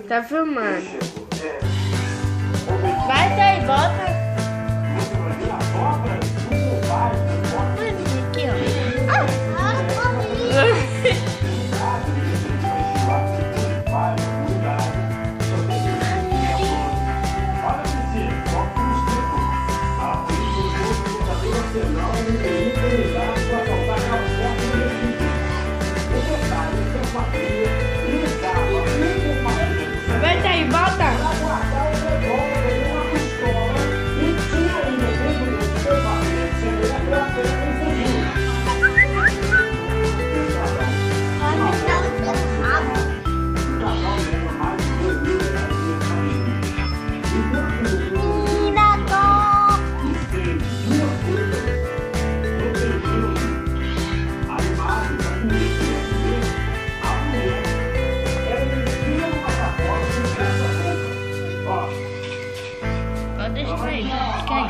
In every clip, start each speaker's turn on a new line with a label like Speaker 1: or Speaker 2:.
Speaker 1: Tá filmando. Vai daí, volta. Aqui, ó. Vai daí, volta. Deixa pra ele, fica aí.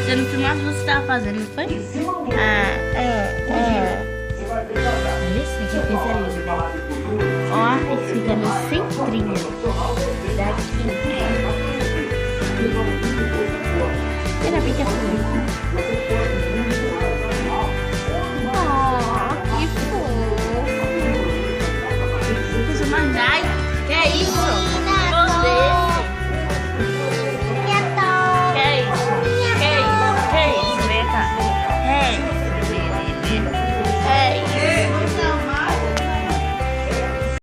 Speaker 1: Você não filmou o que você tava fazendo, não foi? Esse aqui fez ali. Ó, esse fica no centrinho. Daqui. Era bem que